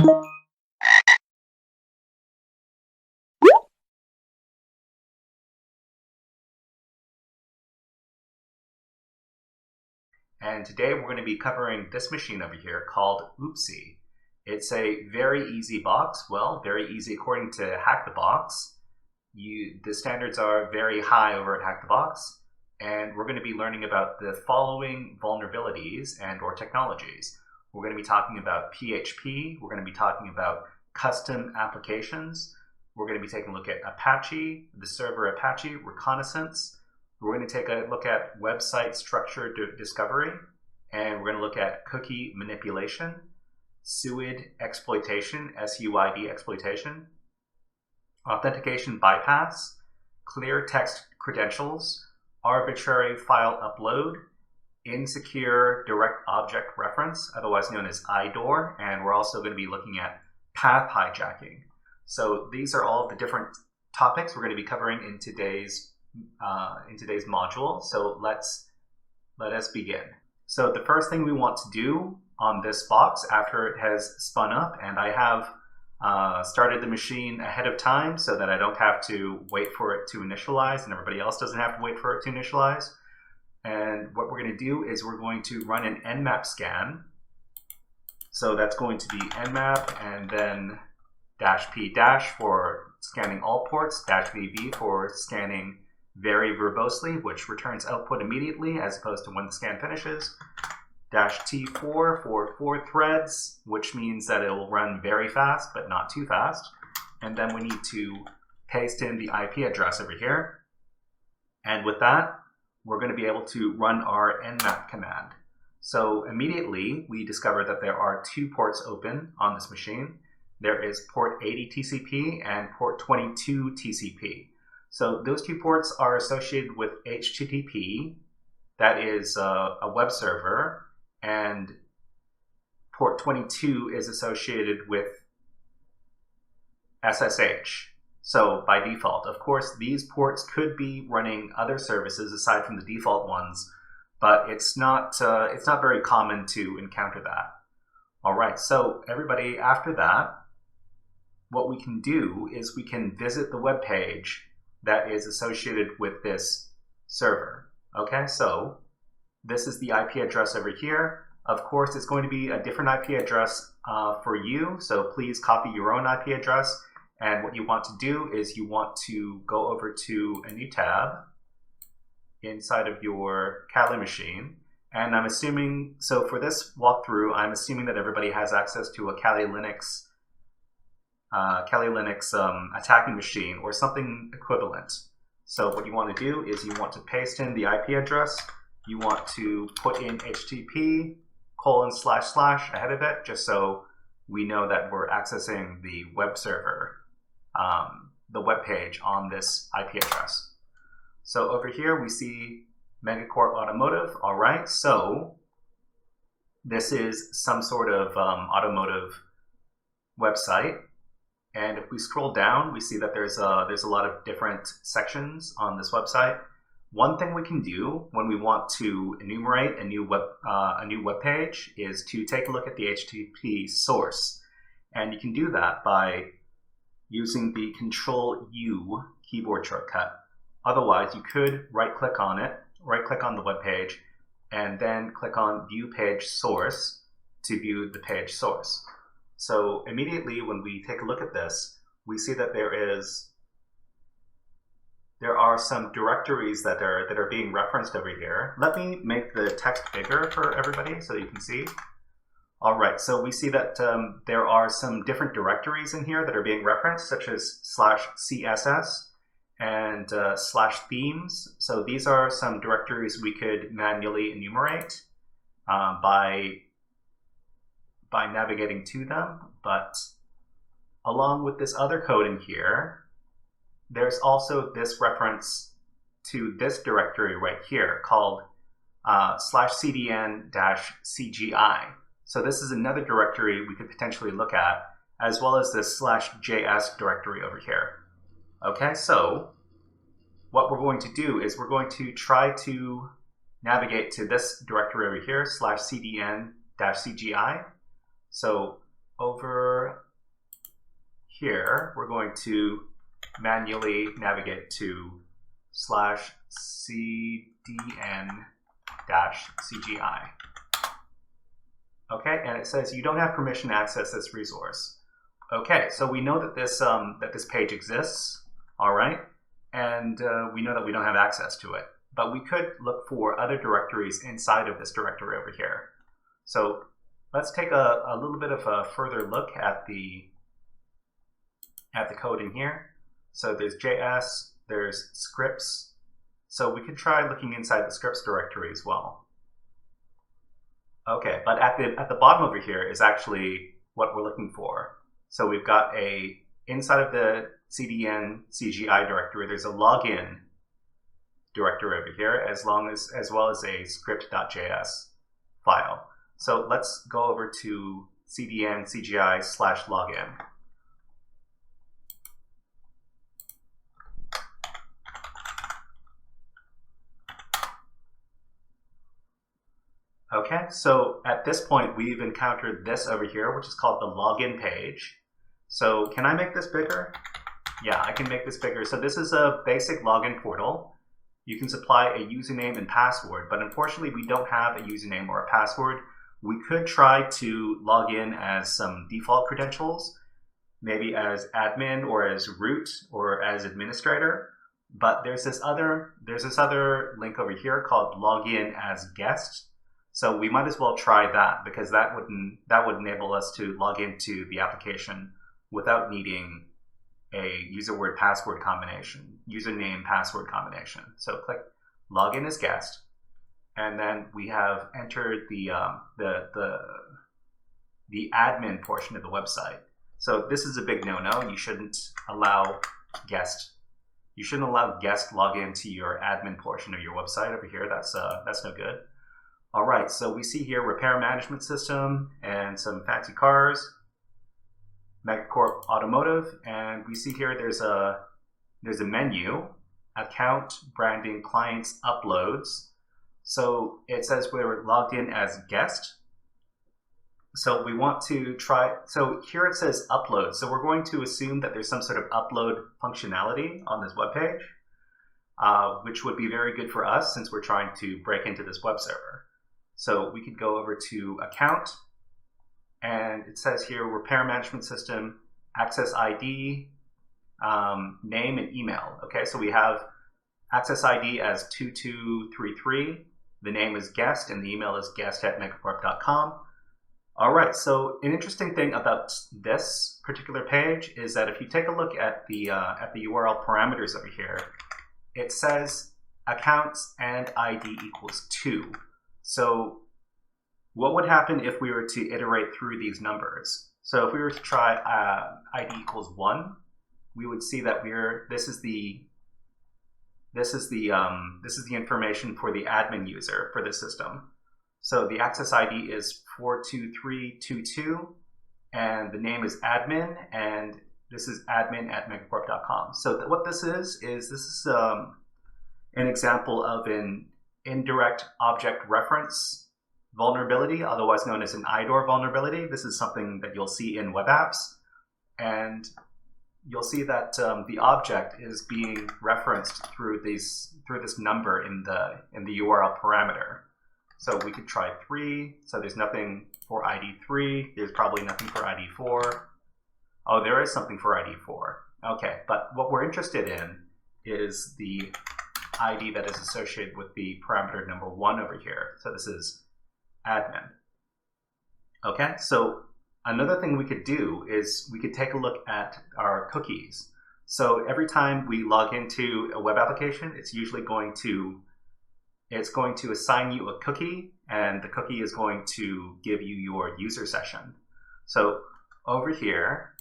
And today we're going to be covering this machine over here called Oopsie. It's a very easy box. Well, very easy according to Hack the Box. The standards are very high over at Hack the Box. And we're going to be learning about the following vulnerabilities and or technologies. We're going to be talking about PHP. We're going to be talking about custom applications. We're going to be taking a look at Apache, the server Apache, reconnaissance. We're going to take a look at website structure discovery, and we're going to look at cookie manipulation, SUID exploitation, SUID exploitation, authentication bypass, clear text credentials, arbitrary file upload, insecure direct object reference, otherwise known as IDOR, and we're also going to be looking at path hijacking. So these are all the different topics we're going to be covering in today's module. So let us begin. So the first thing we want to do on this box after it has spun up, and I have started the machine ahead of time so that I don't have to wait for it to initialize and everybody else doesn't have to wait for it to initialize. And what we're going to do is we're going to run an nmap scan. So that's going to be nmap and then -p- for scanning all ports, -vb for scanning very verbosely, which returns output immediately as opposed to when the scan finishes, -t4 for 4 threads, which means that it will run very fast but not too fast. And then we need to paste in the IP address over here. And with that, we're going to be able to run our nmap command. So immediately we discover that there are 2 ports open on this machine. There is port 80 TCP and port 22 TCP. So those 2 ports are associated with HTTP, that is a web server, and port 22 is associated with SSH. So by default, of course, these ports could be running other services aside from the default ones, but it's not very common to encounter that. All right, so everybody, after that, what we can do is we can visit the web page that is associated with this server. Okay, so this is the IP address over here. Of course, it's going to be a different IP address for you, so please copy your own IP address. And what you want to do is you want to go over to a new tab inside of your Kali machine. And I'm assuming, so for this walkthrough, I'm assuming that everybody has access to a Kali Linux attacking machine or something equivalent. So what you want to do is you want to paste in the IP address. You want to put in HTTP:// ahead of it, just so we know that we're accessing the web server, the web page on this IP address. So over here we see Megacore Automotive. All right, so this is some sort of automotive website. And if we scroll down, we see that there's a lot of different sections on this website. One thing we can do when we want to enumerate a new web page is to take a look at the HTTP source, and you can do that by using the Control-U keyboard shortcut. Otherwise, you could right-click on it, right-click on the web page, and then click on View Page Source to view the page source. So immediately when we take a look at this, we see that there are some directories that are being referenced over here. Let me make the text bigger for everybody so you can see. All right, so we see that there are some different directories in here that are being referenced, such as /CSS and /themes. So these are some directories we could manually enumerate by navigating to them, but along with this other code in here, there's also this reference to this directory right here called /cdn-cgi. So this is another directory we could potentially look at, as well as this /js directory over here. Okay, so what we're going to do is we're going to try to navigate to this directory over here, /cdn-cgi. So over here, we're going to manually navigate to /cdn-cgi. Okay, and it says you don't have permission to access this resource. Okay, so we know that this page exists, all right, and we know that we don't have access to it. But we could look for other directories inside of this directory over here. So let's take a little bit of a further look at the code in here. So there's JS, there's scripts. So we could try looking inside the scripts directory as well. Okay, but at the bottom over here is actually what we're looking for. So we've got inside of the CDN CGI directory, there's a login directory over here, as well as a script.js file. So let's go over to CDN CGI/login. Okay, so at this point, we've encountered this over here, which is called the login page. So can I make this bigger? Yeah, I can make this bigger. So this is a basic login portal. You can supply a username and password, but unfortunately, we don't have a username or a password. We could try to log in as some default credentials, maybe as admin or as root or as administrator. But there's this other link over here called login as guest. So we might as well try that, because that would enable us to log into the application without needing a username password combination. So click login as guest, and then we have entered the admin portion of the website. So this is a big no-no. You shouldn't allow guest login to your admin portion of your website over here. That's no good. All right, so we see here repair management system and some fancy cars, Megacorp Automotive, and we see here there's a menu, account, branding, clients, uploads. So it says we're logged in as guest. So we want to try, so here it says upload. So we're going to assume that there's some sort of upload functionality on this web page, which would be very good for us since we're trying to break into this web server. So we could go over to account, and it says here repair management system, access ID, name and email. Okay, so we have access ID as 2233, the name is guest, and the email is guest@megacorp.com. All right, so an interesting thing about this particular page is that if you take a look at the URL parameters over here, it says accounts and ID equals 2. So what would happen if we were to iterate through these numbers? So if we were to try ID equals 1, we would see that this is the information for the admin user for this system. So the access ID is 42322, and the name is admin, and this is admin@megacorp.com. So what this is an example of an indirect object reference vulnerability, otherwise known as an IDOR vulnerability. This is something that you'll see in web apps, and you'll see that the object is being referenced through this number in the URL parameter. So we could try 3. So there's nothing for ID 3. There's probably nothing for ID 4. Oh, there is something for ID 4. Okay, but what we're interested in is the ID that is associated with the parameter number 1 over here. So this is admin. Okay, so another thing we could do is we could take a look at our cookies. So every time we log into a web application, it's usually going to assign you a cookie, and the cookie is going to give you your user session. So over here,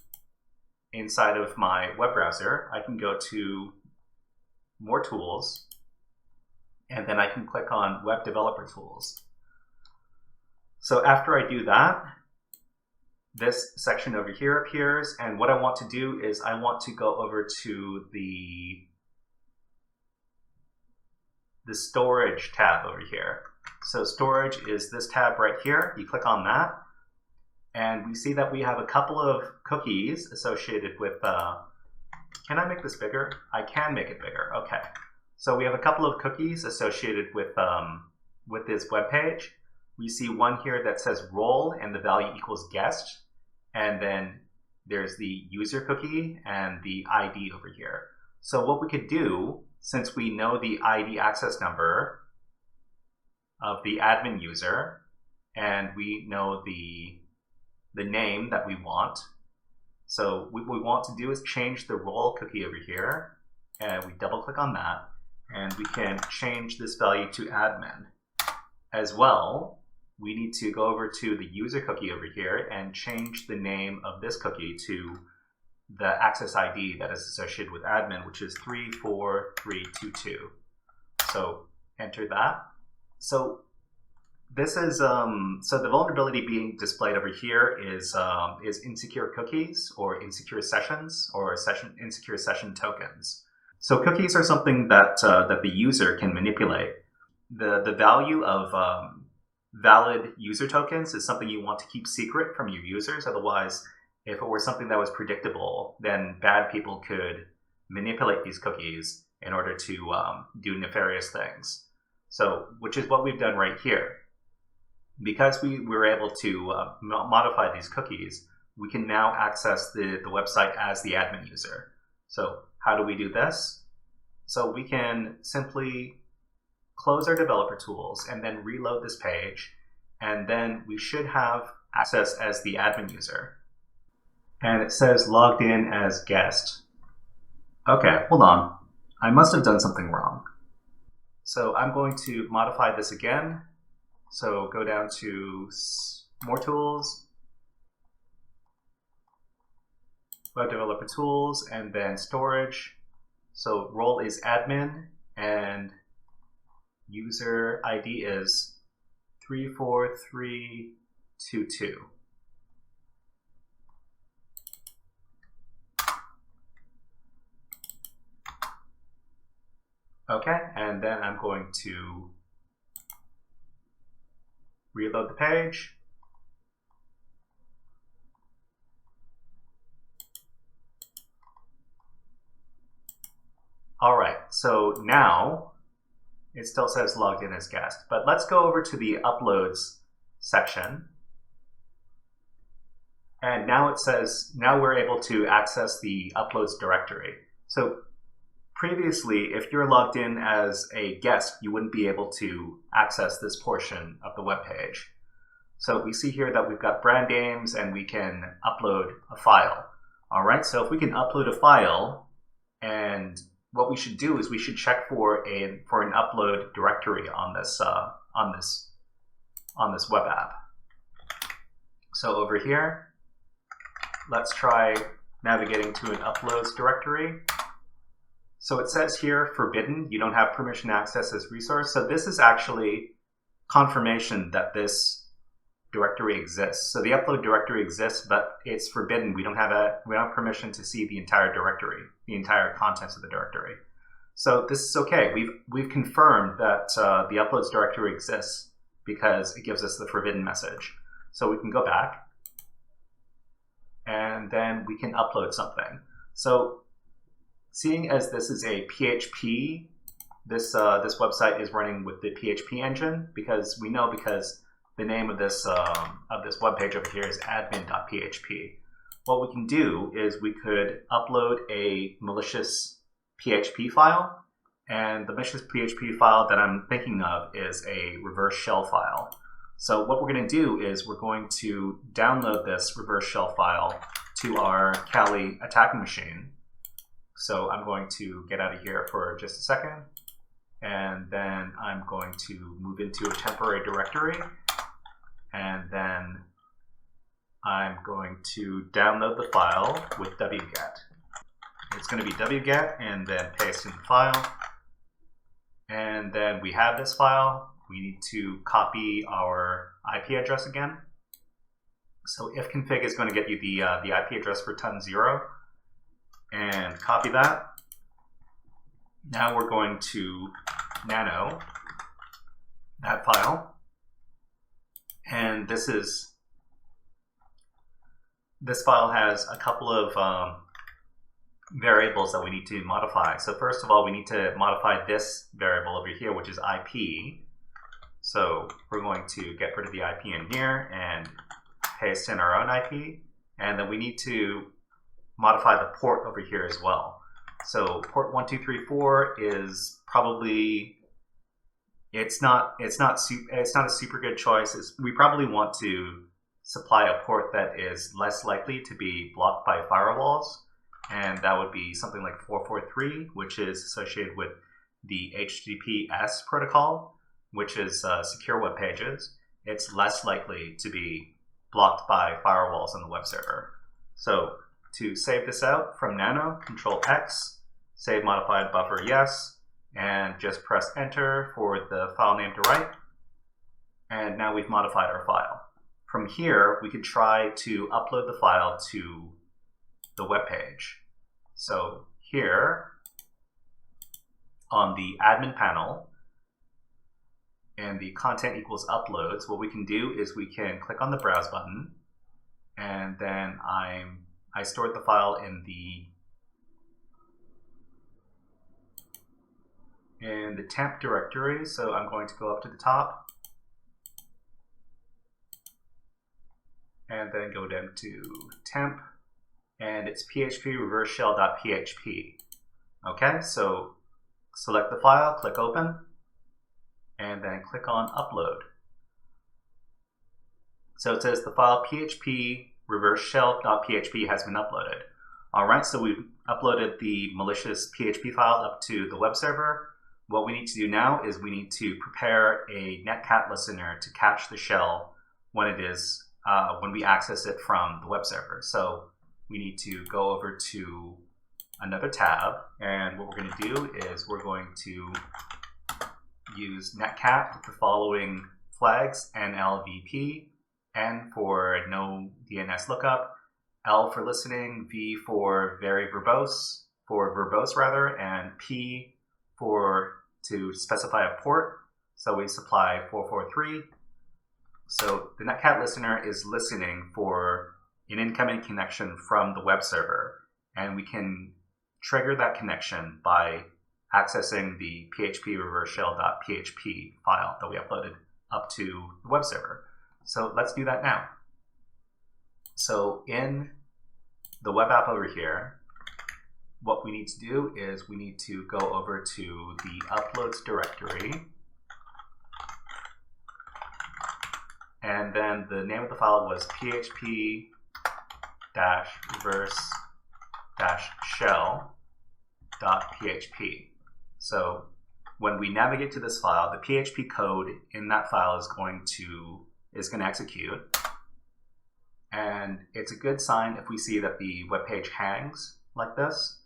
inside of my web browser, I can go to more tools, and then I can click on web developer tools. So after I do that, this section over here appears, and what I want to do is I want to go over to the storage tab over here. So storage is this tab right here. You click on that, And we see that we have a couple of cookies associated with, can I make this bigger? I can make it bigger, okay. So we have a couple of cookies associated with this web page. We see one here that says role and the value equals guest. And then there's the user cookie and the ID over here. So what we could do, since we know the ID access number of the admin user, and we know the name that we want, so what we want to do is change the role cookie over here, and we double click on that, and we can change this value to admin. As well, we need to go over to the user cookie over here and change the name of this cookie to the access ID that is associated with admin, which is 34322. So enter that. So this is so the vulnerability being displayed over here is insecure cookies or insecure sessions or insecure session tokens. So cookies are something that that the user can manipulate. The value of valid user tokens is something you want to keep secret from your users. Otherwise, if it were something that was predictable, then bad people could manipulate these cookies in order to do nefarious things. So, which is what we've done right here. Because we were able to modify these cookies, we can now access the website as the admin user. So how do we do this? So we can simply close our developer tools and then reload this page, and then we should have access as the admin user. And it says logged in as guest. Okay, hold on. I must have done something wrong. So I'm going to modify this again. So go down to more tools, web developer tools, and then storage. So role is admin and user ID is 34322. Okay, and then I'm going to reload the page. All right, so now it still says logged in as guest, but let's go over to the uploads section. And now it says, now we're able to access the uploads directory. So previously, if you're logged in as a guest, you wouldn't be able to access this portion of the web page. So we see here that we've got brand names and we can upload a file. All right, so if we can upload a file, and what we should do is we should check for an upload directory on this web app. So over here, let's try navigating to an uploads directory. So it says here, forbidden, you don't have permission to access this resource. So this is actually confirmation that this directory exists. So the upload directory exists, but it's forbidden. We don't have permission to see the entire directory, the entire contents of the directory. So this is okay. We've confirmed that the uploads directory exists because it gives us the forbidden message. So we can go back and then we can upload something. So seeing as this is a PHP, this website is running with the PHP engine because the name of this web page over here is admin.php. What we can do is we could upload a malicious PHP file, and the malicious PHP file that I'm thinking of is a reverse shell file. So what we're going to do is we're going to download this reverse shell file to our Kali attacking machine. So I'm going to get out of here for just a second, and then I'm going to move into a temporary directory, and then I'm going to download the file with wget. It's going to be wget and then paste in the file. And then we have this file. We need to copy our IP address again. So ifconfig is going to get you the IP address for ton 0. And copy that. Now we're going to nano that file. And this is this file has a couple of variables that we need to modify. So first of all, we need to modify this variable over here, which is IP. So we're going to get rid of the IP in here and paste in our own IP. And then we need to modify the port over here as well. So port 1234 is probably, it's not a super good choice. We probably want to supply a port that is less likely to be blocked by firewalls, and that would be something like 443, which is associated with the HTTPS protocol, which is secure web pages. It's less likely to be blocked by firewalls on the web server. So to save this out from Nano, Control X, save modified buffer yes, and just press enter for the file name to write. And now we've modified our file. From here, we can try to upload the file to the web page. So here on the admin panel, and the content equals uploads, what we can do is we can click on the browse button, and then I stored the file in the temp directory. So I'm going to go up to the top and then go down to temp, and it's php reverse shell.php. Okay, so select the file, click open, and then click on upload. So it says the file php reverse shell.php has been uploaded. All right, so we've uploaded the malicious PHP file up to the web server. What we need to do now is we need to prepare a netcat listener to catch the shell when it is when we access it from the web server. So we need to go over to another tab, and what we're going to do is we're going to use netcat with the following flags: NLVP, N for no DNS lookup, L for listening, V for verbose, and P for to specify a port. So we supply 443. So the netcat listener is listening for an incoming connection from the web server, and we can trigger that connection by accessing the php reverse shell.php file that we uploaded up to the web server. So let's do that now. So in the web app over here, what we need to do is we need to go over to the uploads directory, and then the name of the file was php-reverse-shell.php. So when we navigate to this file, the PHP code in that file is going to execute. And it's a good sign if we see that the web page hangs like this.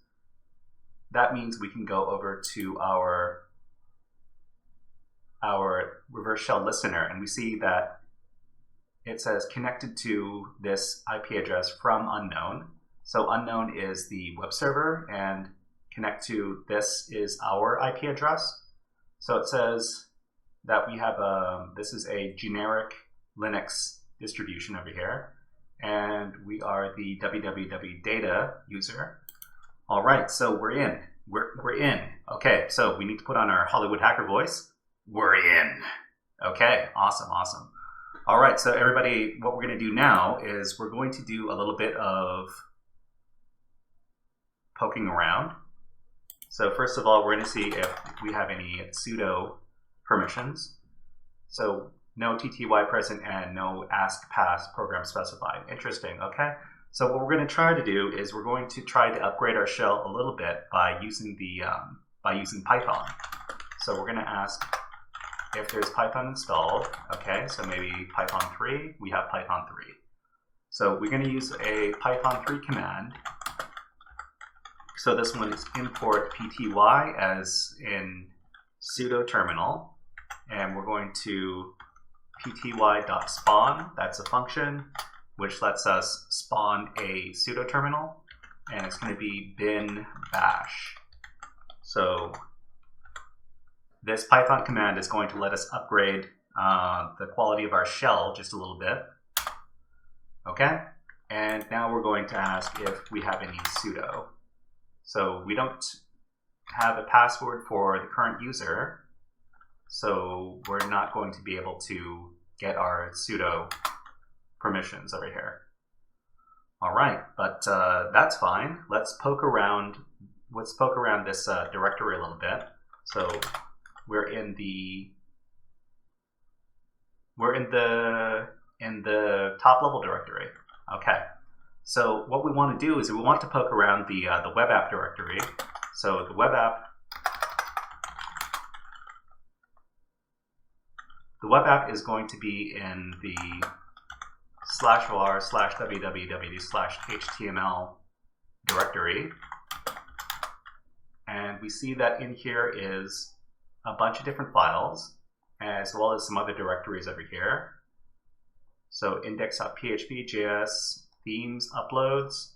That means we can go over to our reverse shell listener, and we see that it says connected to this IP address from unknown. So unknown is the web server, and connect to this is our IP address. So it says that we have this is a generic Linux distribution over here, and we are the www data user. All right, so we're in. We're in. Okay, so we need to put on our Hollywood hacker voice. We're in. Okay, awesome, awesome. All right, so everybody, what we're going to do now is we're going to do a little bit of poking around. So first of all, we're going to see if we have any sudo permissions. So no TTY present and no ask pass program specified. Interesting, okay. So what we're going to try to do is we're going to try to upgrade our shell a little bit by using Python. So we're going to ask if there's Python installed. Okay, so maybe Python 3, we have Python 3. So we're going to use a Python 3 command. So this one is import pty as in sudo terminal, and we're going to pty.spawn, that's a function which lets us spawn a sudo terminal, and it's going to be bin bash. So this Python command is going to let us upgrade the quality of our shell just a little bit. Okay, And now we're going to ask if we have any sudo. So we don't have a password for the current user, so we're not going to be able to get our sudo permissions over here. All right, but that's fine. Let's poke around. Let's poke around this directory a little bit. So we're in the top level directory. Okay. So what we want to do is we want to poke around the web app directory. So the web app is going to be in the /var/www/html directory. And we see that in here is a bunch of different files, as well as some other directories over here. So index.php, JS, themes, uploads.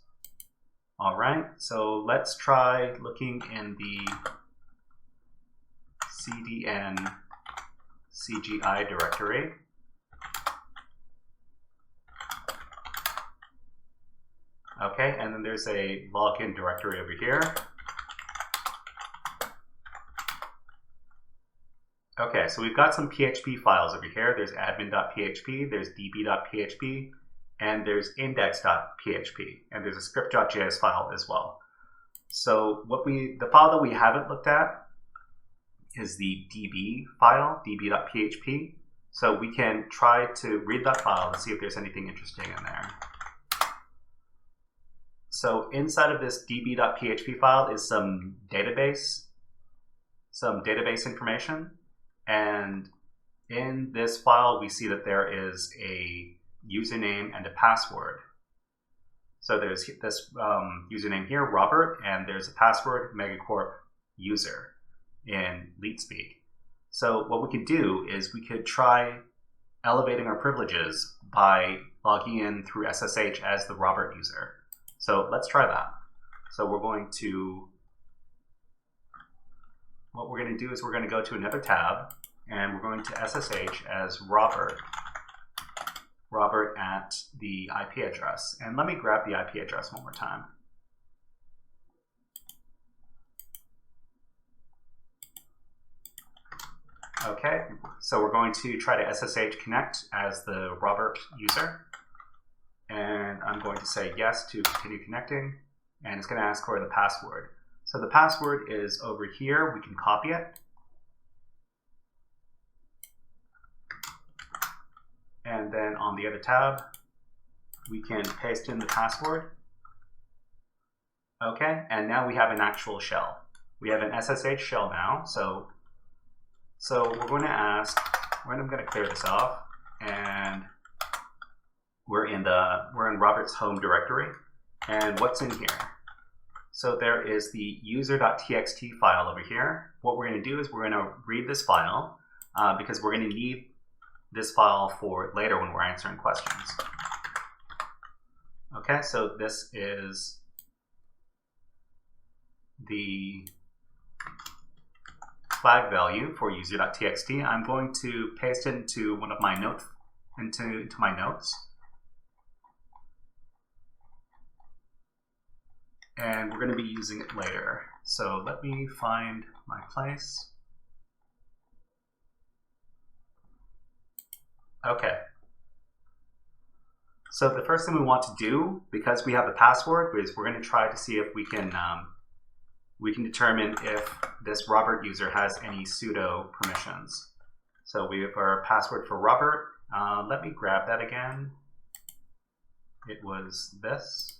All right, so let's try looking in the cdn CGI directory. Okay, and then there's a login directory over here. Okay, so we've got some PHP files over here. There's admin.php, there's db.php, and there's index.php, and there's a script.js file as well. So the file that we haven't looked at is the db file, db.php. So we can try to read that file and see if there's anything interesting in there. So inside of this db.php file is some database information. And in this file, we see that there is a username and a password. So there's this username here, Robert, and there's a password, Megacorp user in LeetSpeak. So what we could do is we could try elevating our privileges by logging in through SSH as the Robert user. So let's try that. So what we're going to do is we're going to go to another tab, and we're going to SSH as Robert at the IP address. And let me grab the IP address one more time. Okay, so we're going to try to SSH connect as the Robert user. And I'm going to say yes to continue connecting, and it's going to ask for the password. So the password is over here. We can copy it. And then on the other tab, we can paste in the password. Okay, and now we have an actual shell. We have an SSH shell now. So we're going to ask, I'm going to clear this off, and we're in Robert's home directory. And what's in here? So there is the user.txt file over here. What we're going to do is we're going to read this file because we're going to need this file for later when we're answering questions. Okay, so this is the flag value for user.txt. I'm going to paste it into one of my notes, into my notes. And we're going to be using it later. So let me find my place. Okay. So the first thing we want to do, because we have the password, is we're going to try to see if we can determine if this Robert user has any sudo permissions. So we have our password for Robert. Let me grab that again. It was this.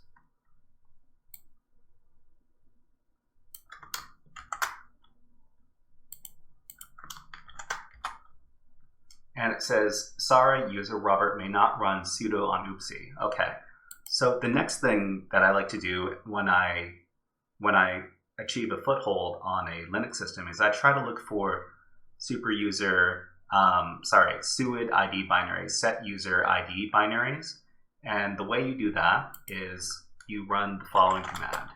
And it says, sorry, user Robert may not run sudo on Oopsie. Okay, so the next thing that I like to do when I achieve a foothold on a Linux system is I try to look for suid ID binaries, set user ID binaries. And the way you do that is you run the following command.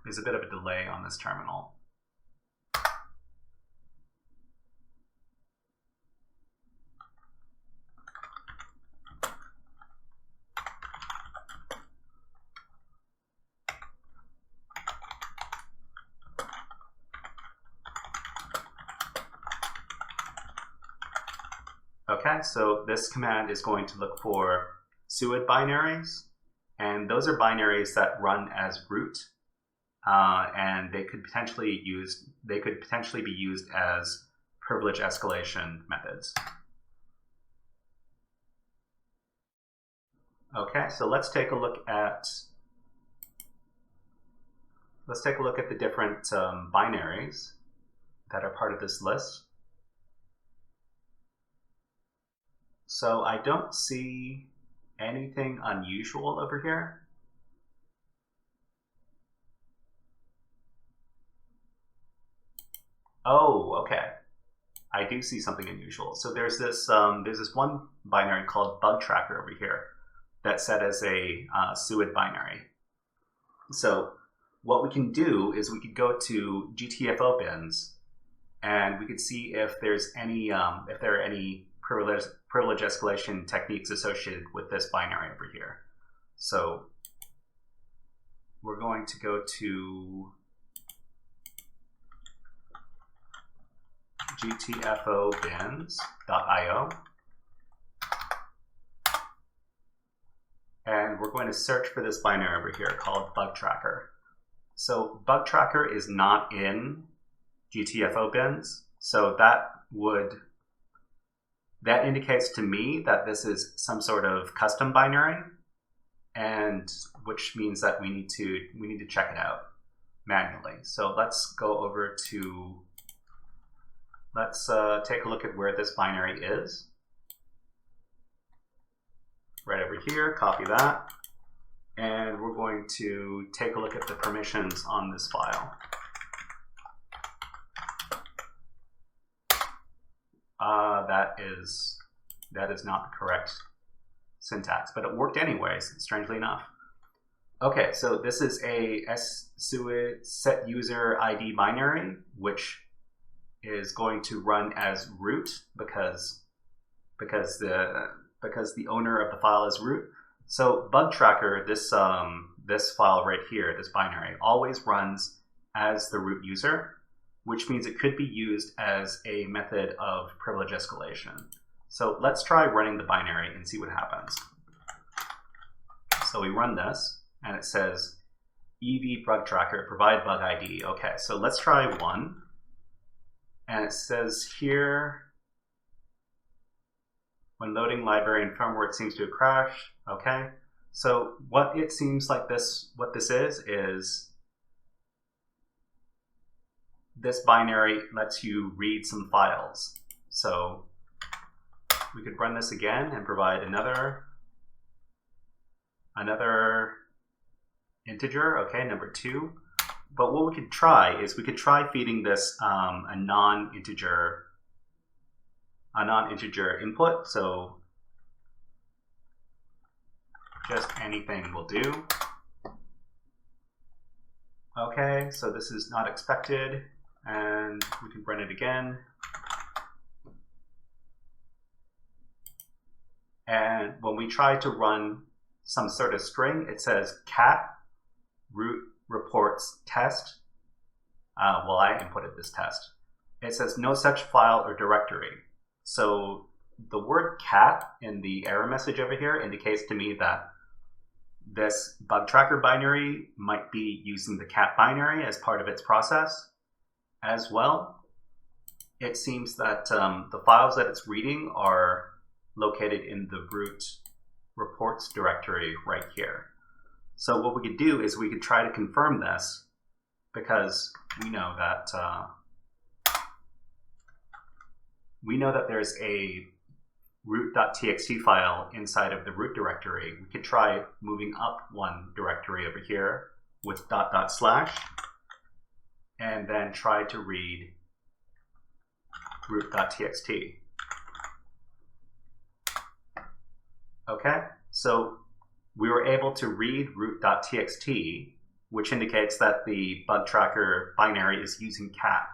There's a bit of a delay on this terminal. Okay, so this command is going to look for suid binaries, and those are binaries that run as root, and they could potentially be used as privilege escalation methods. Okay, so let's take a look at the different binaries that are part of this list. So I don't see anything unusual over here. Oh, okay. I do see something unusual. So there's this one binary called bug tracker over here that's set as a suid binary. So what we can do is we could go to GTFO bins, and we could see if there's any if there are any privilege escalation techniques associated with this binary over here. So we're going to go to gtfobins.io, and we're going to search for this binary over here called bug tracker. So bug tracker is not in GTFO bins, so that indicates to me that this is some sort of custom binary, and which means that we need to check it out manually. So let's go over to take a look at where this binary is. Right over here, copy that, and we're going to take a look at the permissions on this file. That is not the correct syntax, but it worked anyways, strangely enough. Okay, so this is a suid set user ID binary, which is going to run as root because the owner of the file is root. So bug tracker, this file right here, this binary, always runs as the root user, which means it could be used as a method of privilege escalation. So let's try running the binary and see what happens. So we run this, and it says EV bug tracker, provide bug ID. Okay, so let's try one. And it says here, when loading library and firmware, it seems to have crashed. Okay, so what this is this binary lets you read some files. So we could run this again and provide another integer, okay, number 2. But what we could try is we could try feeding this a non-integer input. So just anything will do. Okay, so this is not expected, and we can run it again. And when we try to run some sort of string, it says cat root reports test. Well, I inputted this test. It says no such file or directory. So the word cat in the error message over here indicates to me that this bug tracker binary might be using the cat binary as part of its process as well. It seems that the files that it's reading are located in the root reports directory right here. So what we could do is we could try to confirm this, because we know that there's a root.txt file inside of the root directory. We could try moving up one directory over here with .. and then try to read root.txt. Okay, so we were able to read root.txt, which indicates that the bug tracker binary is using cat,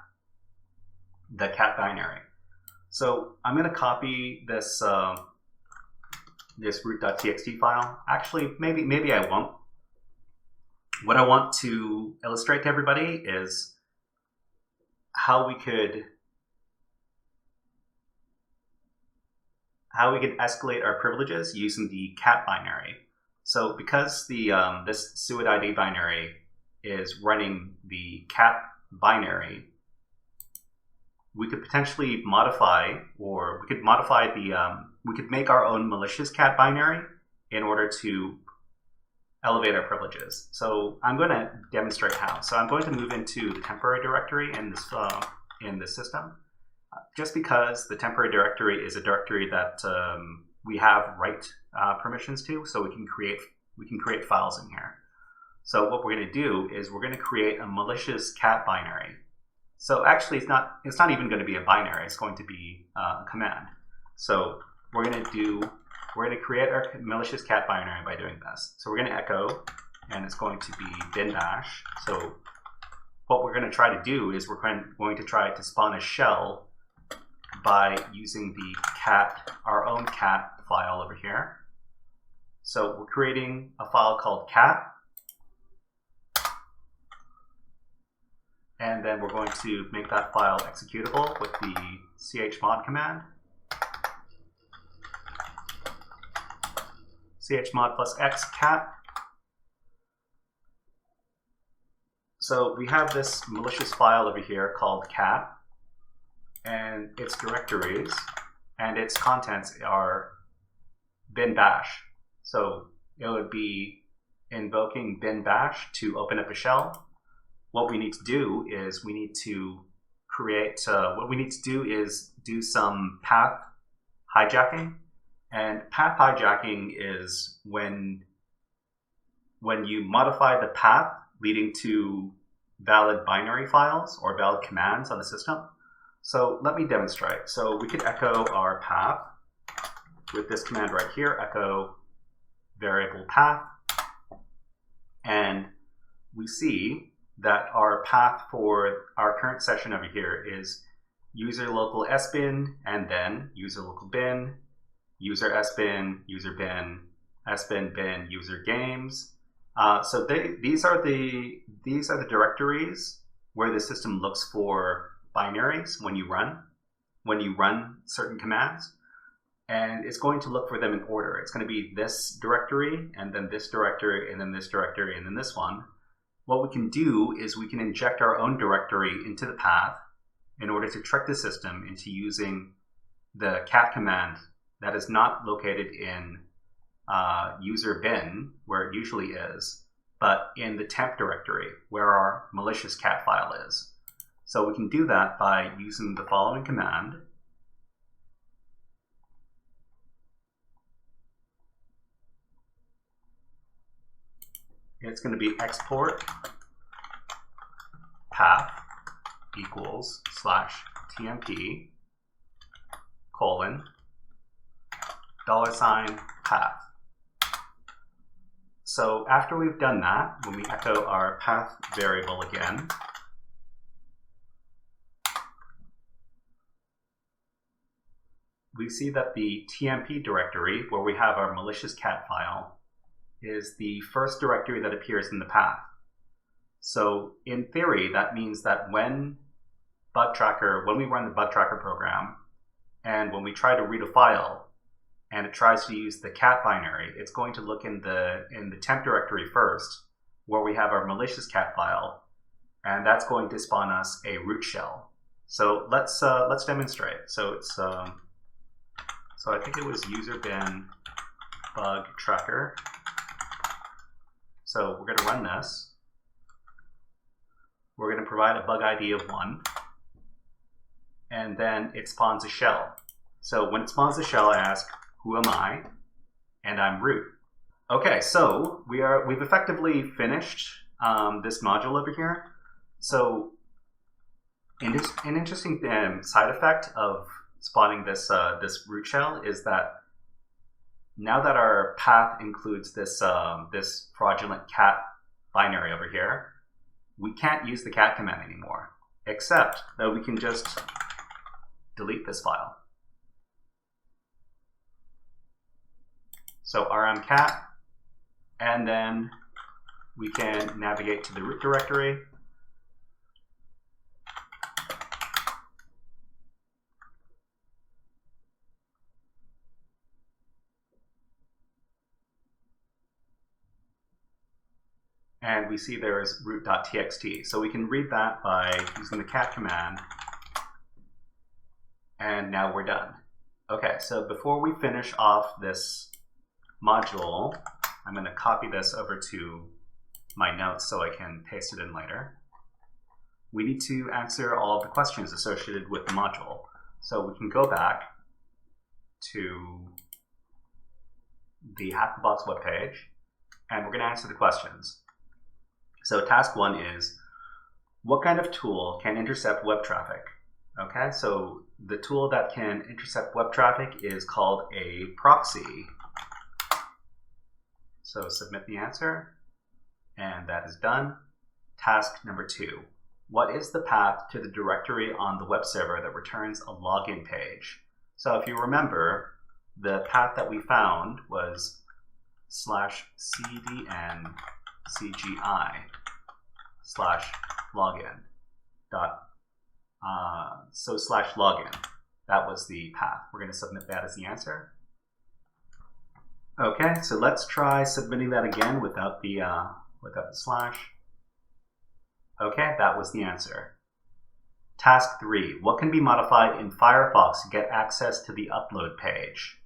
the cat binary. So I'm going to copy this this root.txt file. Actually, maybe I won't. What I want to illustrate to everybody is how we could how we can escalate our privileges using the cat binary. So because the this suid_id binary is running the cat binary, we could potentially modify, or we could modify we could make our own malicious cat binary in order to elevate our privileges. So I'm going to demonstrate how. So I'm going to move into the temporary directory in this system, just because the temporary directory is a directory that we have write permissions to, so we can create files in here. So what we're going to do is we're going to create a malicious cat binary. So actually, it's not even going to be a binary. It's going to be a command. So we're going to create our malicious cat binary by doing this. So we're going to echo, and it's going to be bin bash. So what we're going to try to do is we're going to try to spawn a shell by using our own cat file over here. So we're creating a file called cat, and then we're going to make that file executable with the chmod command. Chmod + x cat. So we have this malicious file over here called cat, and its directories and its contents are bin bash. So it would be invoking bin bash to open up a shell. What we need to do is we need to create, do some path hijacking. And path hijacking is when you modify the path leading to valid binary files or valid commands on the system. So let me demonstrate. So we could echo our path with this command right here, echo variable path. And we see that our path for our current session over here is user local sbin, and then user local bin, user sbin, user bin, sbin bin, user games. So these are the directories where the system looks for binaries when you run certain commands, and it's going to look for them in order. It's going to be this directory, and then this directory, and then this directory, and then this one. What we can do is we can inject our own directory into the path in order to trick the system into using the cat command that is not located in user bin, where it usually is, but in the temp directory where our malicious cat file is. So we can do that by using the following command. It's going to be export path equals /tmp : $path. So after we've done that, when we echo our path variable again, we see that the tmp directory, where we have our malicious cat file, is the first directory that appears in the path. So in theory, that means that when we run the bug tracker program, and when we try to read a file, and it tries to use the cat binary, it's going to look in the temp directory first, where we have our malicious cat file, and that's going to spawn us a root shell. So let's demonstrate. So it's so I think it was user bin bug tracker. So we're going to run this. We're going to provide a bug ID of 1, and then it spawns a shell. So when it spawns a shell, I ask, who am I? And I'm root. Okay, so we've effectively finished this module over here. So an interesting side effect of spawning this root shell is that now that our path includes this fraudulent cat binary over here, we can't use the cat command anymore, except that we can just delete this file. So rmcat, and then we can navigate to the root directory. And we see there is root.txt. So we can read that by using the cat command. And now we're done. Okay, so before we finish off this module, I'm going to copy this over to my notes so I can paste it in later. We need to answer all of the questions associated with the module. So we can go back to the HackerFrogs webpage, and we're going to answer the questions. So task 1 is, what kind of tool can intercept web traffic? Okay, so the tool that can intercept web traffic is called a proxy. So submit the answer, and that is done. Task number 2. What is the path to the directory on the web server that returns a login page? So if you remember, the path that we found was /cdncgi/login. So /login. That was the path. We're going to submit that as the answer. Okay, so let's try submitting that again without the slash. Okay, that was the answer. Task 3. What can be modified in Firefox to get access to the upload page?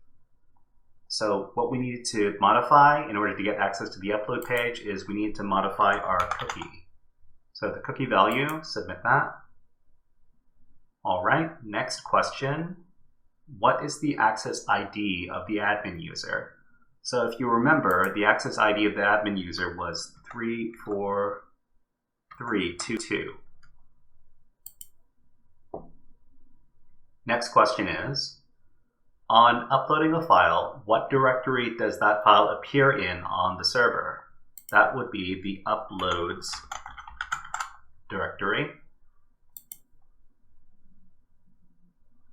So what we needed to modify in order to get access to the upload page is we need to modify our cookie. So the cookie value, submit that. All right, next question. What is the access ID of the admin user? So if you remember, the access ID of the admin user was 34322. Next question is, on uploading a file, what directory does that file appear in on the server? That would be the uploads directory.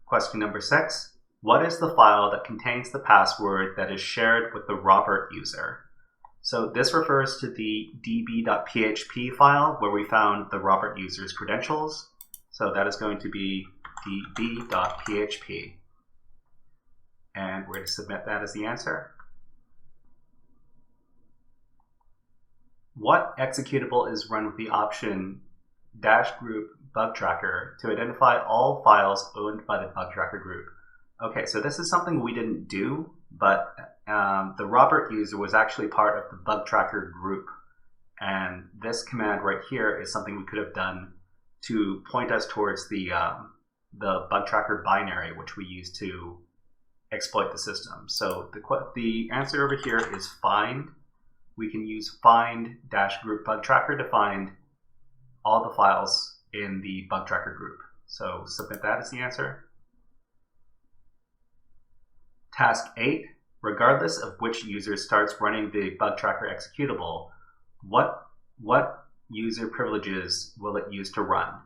Question number 6. What is the file that contains the password that is shared with the Robert user? So this refers to the db.php file where we found the Robert user's credentials. So that is going to be db.php. And we're going to submit that as the answer. What executable is run with the option -group bug tracker to identify all files owned by the bug tracker group? Okay, so this is something we didn't do, but the Robert user was actually part of the bug tracker group. And this command right here is something we could have done to point us towards the bug tracker binary, which we use to exploit the system. So the answer over here is find. We can use find-group bug tracker to find all the files in the bug tracker group. So submit that as the answer. Task 8, regardless of which user starts running the bug tracker executable, what user privileges will it use to run?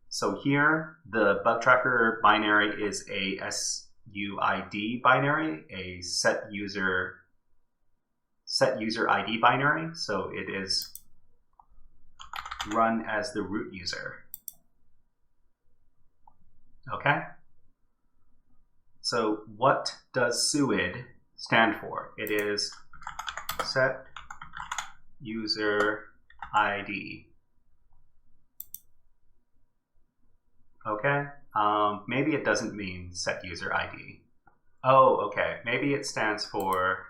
So here, the bug tracker binary is a SUID binary, a set user ID binary. So it is run as the root user. Okay. So what does SUID stand for? It is set user ID. Okay, maybe it doesn't mean set user ID. Oh, okay, maybe it stands for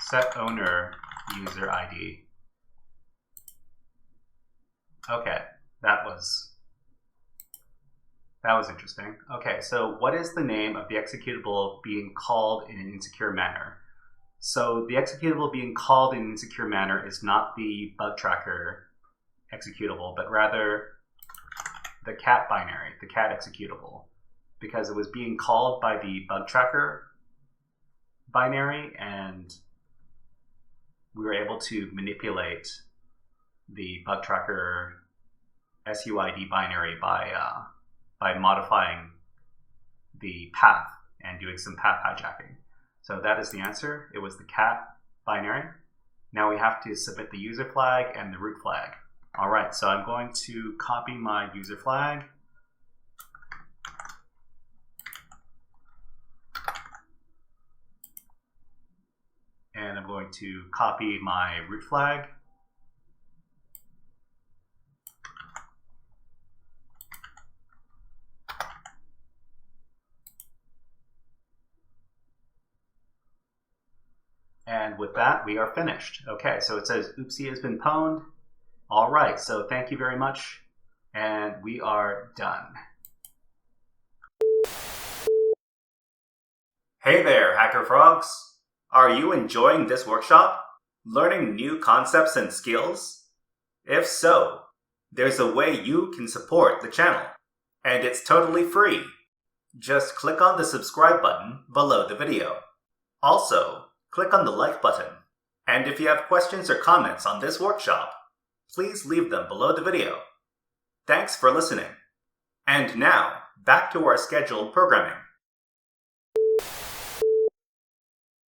set owner user ID. Okay, that was interesting. Okay, so what is the name of the executable being called in an insecure manner? So the executable being called in an insecure manner is not the bug tracker executable, but rather the cat binary, the cat executable, because it was being called by the bug tracker binary, and we were able to manipulate the bug tracker SUID binary by modifying the path and doing some path hijacking. So that is the answer. It was the cat binary. Now we have to submit the user flag and the root flag. All right, so I'm going to copy my user flag. And I'm going going to copy my root flag. And with that, we are finished. Okay, so it says Oopsie has been pwned. All right, so thank you very much. And we are done. Hey there, HackerFrogs! Are you enjoying this workshop? Learning new concepts and skills? If so, there's a way you can support the channel, and it's totally free. Just click on the subscribe button below the video. Also, click on the like button, and if you have questions or comments on this workshop, please leave them below the video. Thanks for listening. And now, back to our scheduled programming.